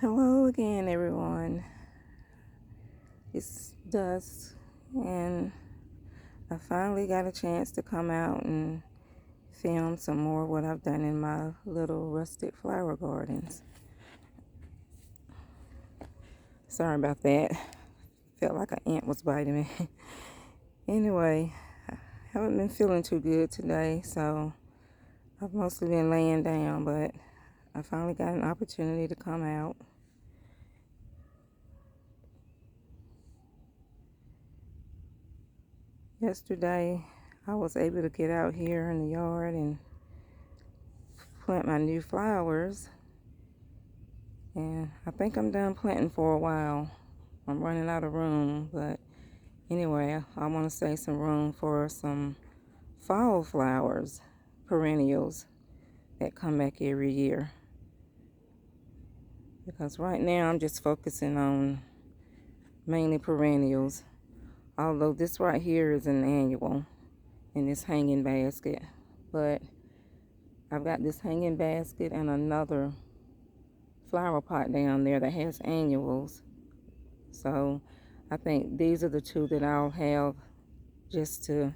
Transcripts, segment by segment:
Hello again, everyone. It's Dusk, and I finally got a chance to come out and film some more what I've done in my little rustic flower gardens. Sorry about that. Felt like an ant was biting me. Anyway, I haven't been feeling too good today, so I've mostly been laying down, but I finally got an opportunity to come out. Yesterday, I was able to get out here in the yard and plant my new flowers, and I think I'm done planting for a while. I'm running out of room, but anyway, I want to save some room for some fall flowers, perennials that come back every year, because right now I'm just focusing on mainly perennials, although this right here is an annual in this hanging basket. But I've got this hanging basket and another flower pot down there that has annuals. So I think these are the two that I'll have just to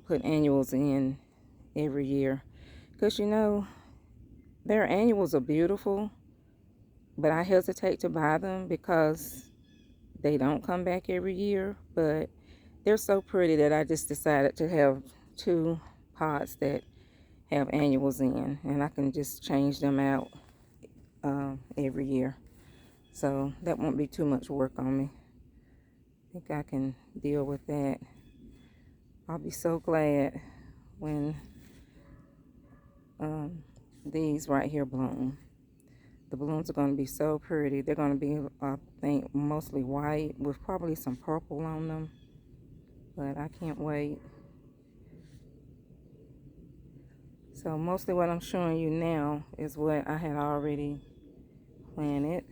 put annuals in every year. Because their annuals are beautiful, but I hesitate to buy them because they don't come back every year. But they're so pretty that I just decided to have two pots that have annuals in, and I can just change them out every year. So that won't be too much work on me. I think I can deal with that. I'll be so glad when these right here bloom. The blooms are going to be so pretty. They're going to be, I think, mostly white with probably some purple on them. But I can't wait. So mostly what I'm showing you now is what I had already planted.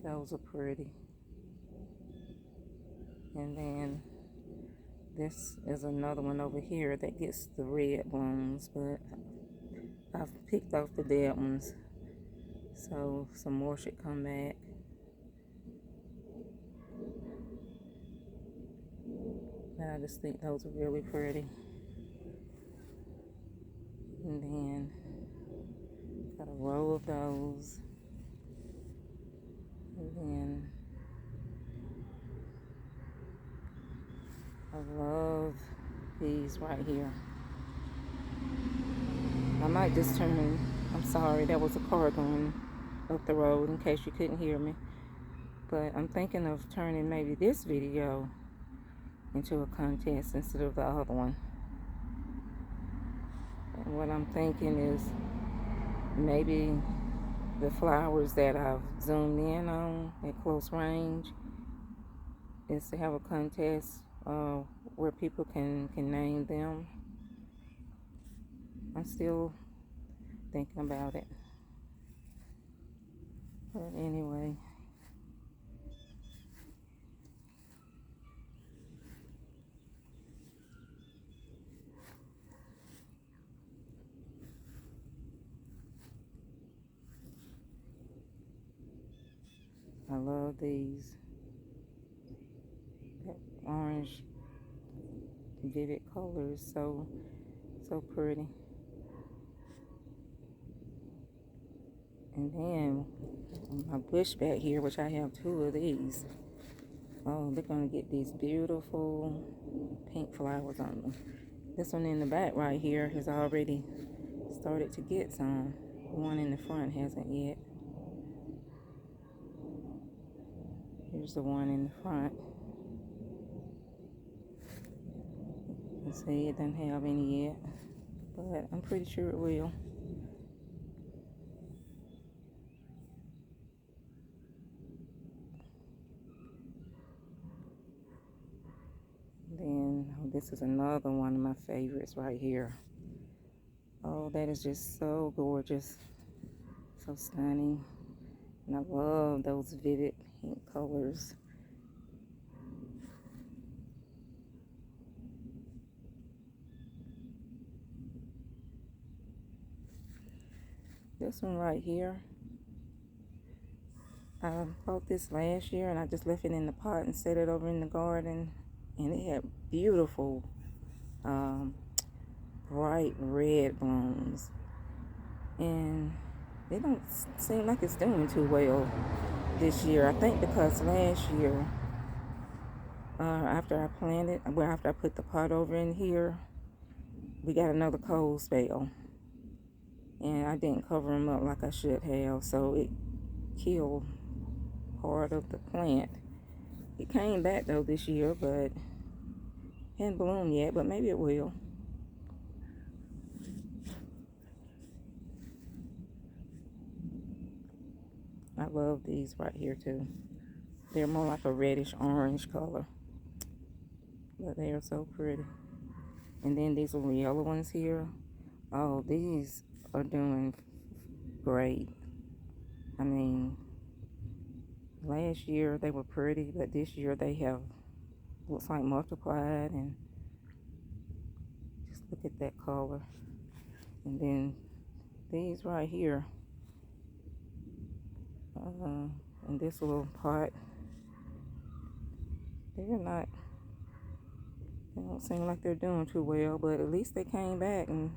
Those are pretty. And then this is another one over here that gets the red blooms, but I've picked off the dead ones, so some more should come back. But I just think those are really pretty. And then got a row of those. And then I love these right here. I might just turn, I'm sorry, there was a car going up the road in case you couldn't hear me. But I'm thinking of turning maybe this video into a contest instead of the other one. And what I'm thinking is maybe the flowers that I've zoomed in on at close range is to have a contest where people can name them. I'm still thinking about it. But anyway, I love these. That orange vivid color is so pretty. And then my bush back here, which I have two of these. Oh, they're gonna get these beautiful pink flowers on them. This one in the back right here has already started to get some. The one in the front hasn't yet. Here's the one in the front. You see, it doesn't have any yet, but I'm pretty sure it will. Then this is another one of my favorites right here. Oh, that is just so gorgeous, so stunning. And I love those vivid pink colors. This one right here, I bought this last year and I just left it in the pot and set it over in the garden. And it had beautiful, um, bright red blooms. And it don't seem like it's doing too well this year. I think because last year, after I planted, well, after I put the pot over in here, we got another cold spell. And I didn't cover them up like I should have, so it killed part of the plant. It came back though this year, but hadn't bloomed yet, but maybe it will. I love these right here too. They're more like a reddish orange color, but they are so pretty. And then these little yellow ones here, oh, these are doing great. I mean, last year they were pretty, but this year they have, looks like, multiplied. And just look at that color. And then these right here, in this little pot, they're not, they don't seem like they're doing too well, but at least they came back, and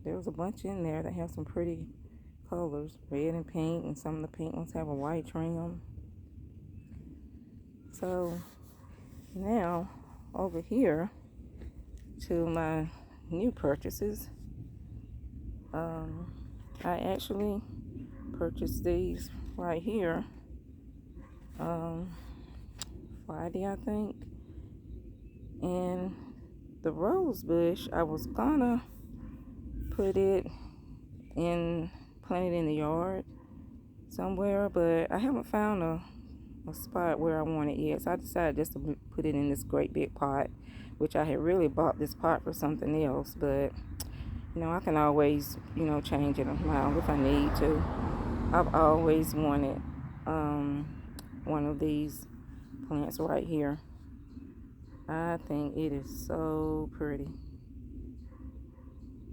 there was a bunch in there that have some pretty colors, red and pink, and some of the pink ones have a white trim. So now over here to my new purchases. I actually purchased these right here Friday, I think. And the rose bush, I was gonna put it in, plant it in the yard somewhere, but I haven't found a spot where I want it yet. So I decided just to put it in this great big pot, which I had really bought this pot for something else, but I can always, change it around if I need to. I've always wanted one of these plants right here. I think it is so pretty.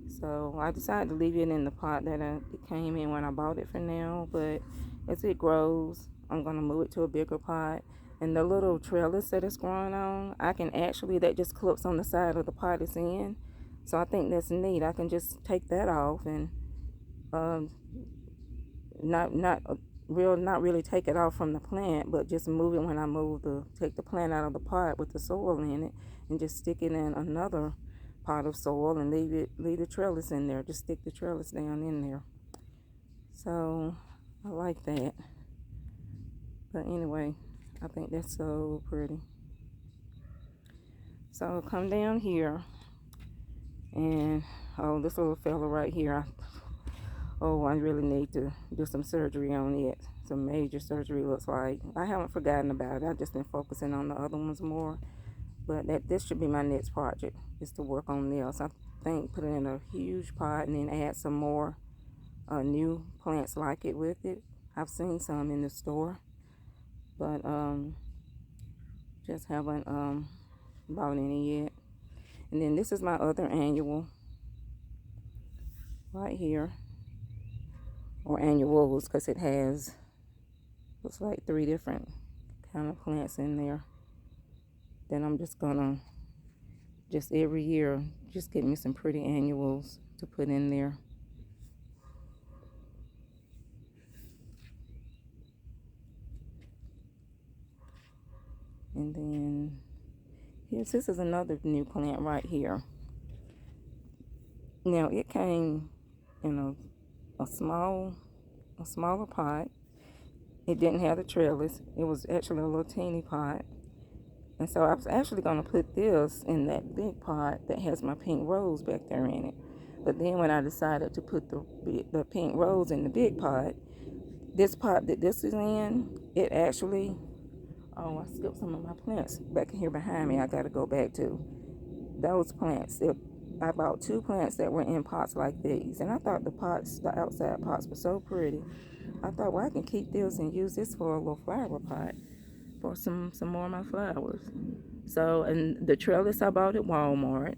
So I decided to leave it in the pot that it came in when I bought it for now. But as it grows, I'm going to move it to a bigger pot. And the little trellis that it's growing on, I can actually, that just clips on the side of the pot it's in. So I think that's neat. I can just take that off and not really take it off from the plant, but just move it when I take the plant out of the pot with the soil in it, and just stick it in another pot of soil and leave the trellis in there. Just stick the trellis down in there. So I like that. But anyway, I think that's so pretty. So come down here, and this little fella right here, I really need to do some surgery on it. Some major surgery, looks like. I haven't forgotten about it. I've just been focusing on the other ones more. But this should be my next project, is to work on this. I think put it in a huge pot and then add some more new plants like it with it. I've seen some in the store, but just haven't bought any yet. And then this is my other annual right here, or annuals, because it has, looks like 3 different kind of plants in there. Then I'm just gonna, just every year, just get me some pretty annuals to put in there. And then this is another new plant right here. Now it came in a smaller pot. It didn't have the trellis. It was actually a little teeny pot. And so I was actually going to put this in that big pot that has my pink rose back there in it. But then when I decided to put the pink rose in the big pot, this pot that this is in, it actually, I skipped some of my plants back here behind me. I got to go back to those plants. I bought 2 plants that were in pots like these. And I thought the outside pots were so pretty. I thought, well, I can keep this and use this for a little flower pot for some more of my flowers. So, and the trellis I bought at Walmart.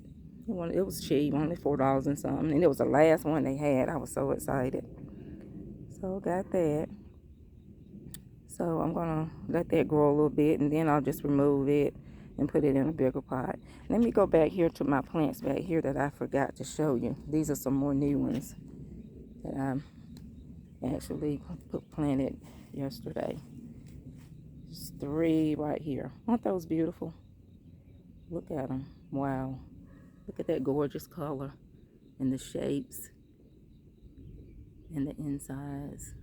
It was cheap, only $4 and something. And it was the last one they had. I was so excited. So got that. So I'm gonna let that grow a little bit, and then I'll just remove it and put it in a bigger pot. Let me go back here to my plants back here that I forgot to show you. These are some more new ones that I actually planted yesterday. Just 3 right here. Aren't those beautiful? Look at them. Wow. Look at that gorgeous color and the shapes and the insides.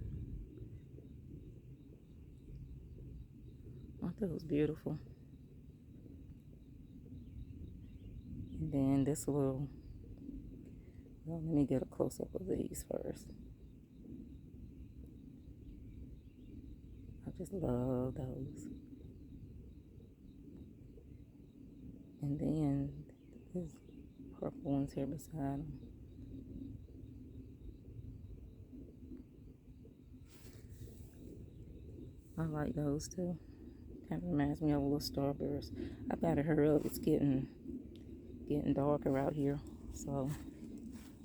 Aren't those beautiful? And then this little, well, let me get a close-up of these first. I just love those. And then there's purple ones here beside them. I like those too. Kind of reminds me of a little starburst. I gotta hurry up. It's getting darker out here. So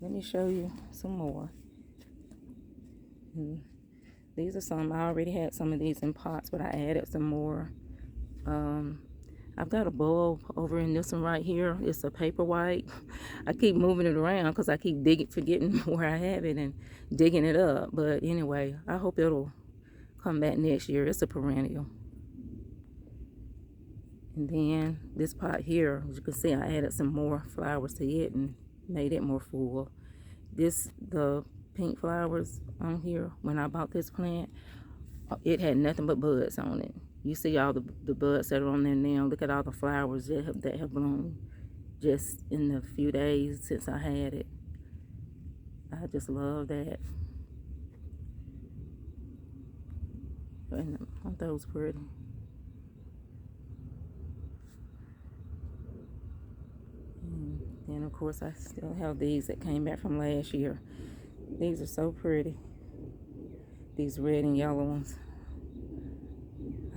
let me show you some more. And these are some. I already had some of these in pots, but I added some more. I've got a bulb over in this one right here. It's a paper white. I keep moving it around because I keep forgetting where I have it and digging it up. But anyway, I hope it'll come back next year. It's a perennial. And then this pot here, as you can see, I added some more flowers to it and made it more full. The pink flowers on here, when I bought this plant, it had nothing but buds on it. You see all the buds that are on there now. Look at all the flowers that have bloomed just in the few days since I had it. I just love that. And aren't those pretty? And then of course I still have these that came back from last year. These are so pretty. These red and yellow ones.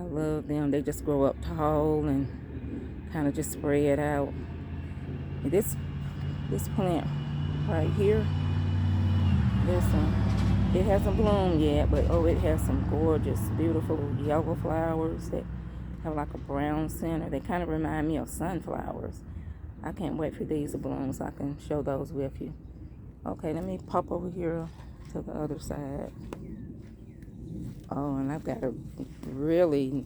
I love them. They just grow up tall and kind of just spread out. And this plant right here, it hasn't bloomed yet, but oh, it has some gorgeous, beautiful yellow flowers that have like a brown center. They kind of remind me of sunflowers. I can't wait for these to bloom so I can show those with you. Okay, let me pop over here to the other side. Oh, and I've got a really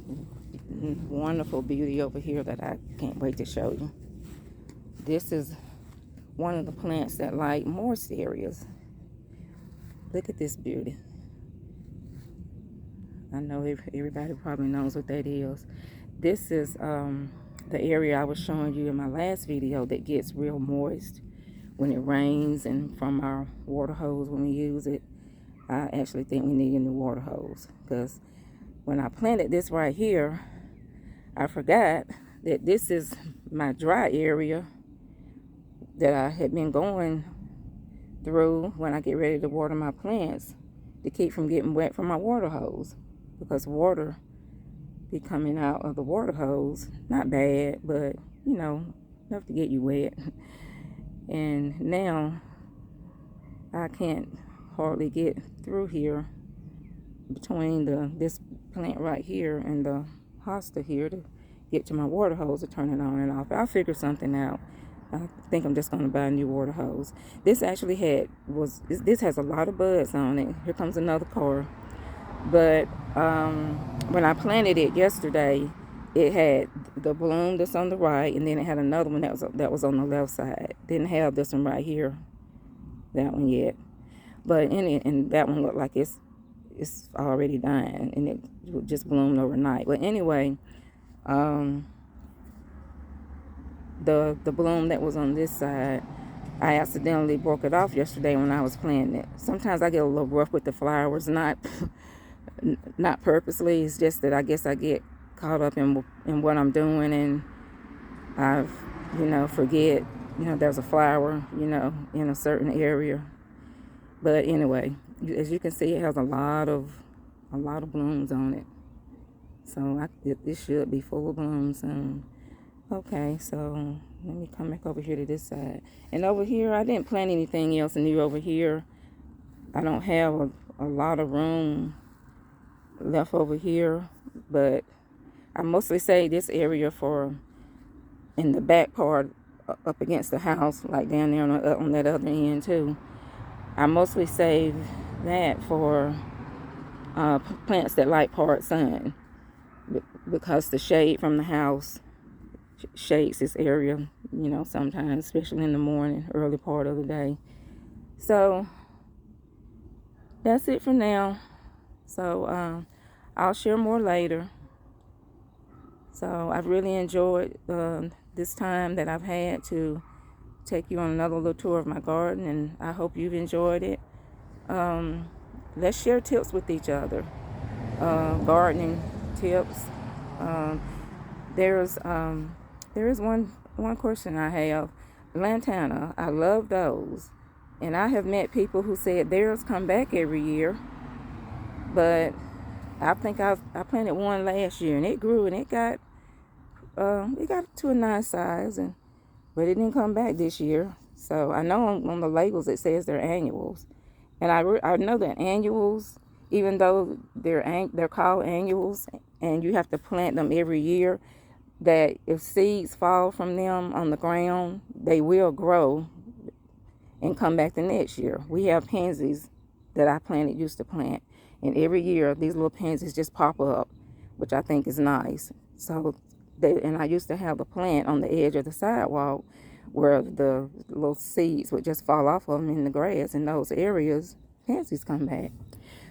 wonderful beauty over here that I can't wait to show you. This is one of the plants that like moist areas. Look at this beauty. I know everybody probably knows what that is. This is the area I was showing you in my last video that gets real moist when it rains and from our water hose when we use it. I actually think we need a new water hose because when I planted this right here, I forgot that this is my dry area that I had been going through when I get ready to water my plants to keep from getting wet from my water hose, because water be coming out of the water hose, not bad, but you know, enough to get you wet. And now I can't hardly get through here between this plant right here and the hosta here to get to my water hose to turn it on and off. I'll figure something out. I think I'm just going to buy a new water hose. This actually this has a lot of buds on it. Here comes another car. But when I planted it yesterday, it had the bloom that's on the right, and then it had another one that was on the left side. Didn't have this one right here, that one yet. But and that one looked like it's already dying, and it just bloomed overnight. But anyway, the bloom that was on this side, I accidentally broke it off yesterday when I was planting it. Sometimes I get a little rough with the flowers, not purposely. It's just that I guess I get caught up in what I'm doing, and I forget there's a flower in a certain area. But anyway, as you can see, it has a lot of blooms on it, so it should be full of blooms soon. Okay, so Let me come back over here to this side. And over here, I didn't plant anything else new over here. I don't have a lot of room left over here, but I mostly save this area for in the back part up against the house, like down there on that other end too. I mostly save that for plants that like part sun because the shade from the house shades this area, sometimes, especially in the morning, early part of the day. So that's it for now. So I'll share more later. So I've really enjoyed this time that I've had to take you on another little tour of my garden, and I hope you've enjoyed it. Let's share tips with each other, gardening tips. There is one question I have. Lantana, I love those, and I have met people who said theirs come back every year, but I think I planted one last year and it grew and it got to a nice size, but it didn't come back this year. So I know on the labels it says they're annuals, and I know that annuals, even though they're called annuals, and you have to plant them every year, that if seeds fall from them on the ground, they will grow and come back the next year. We have pansies that used to plant, and every year these little pansies just pop up, which I think is nice. So and I used to have a plant on the edge of the sidewalk where the little seeds would just fall off of them in the grass. In those areas, pansies come back.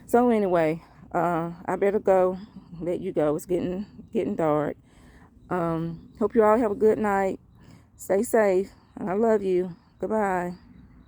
So anyway, I better go, let you go. It's getting dark. Hope you all have a good night. Stay safe. I love you. Goodbye.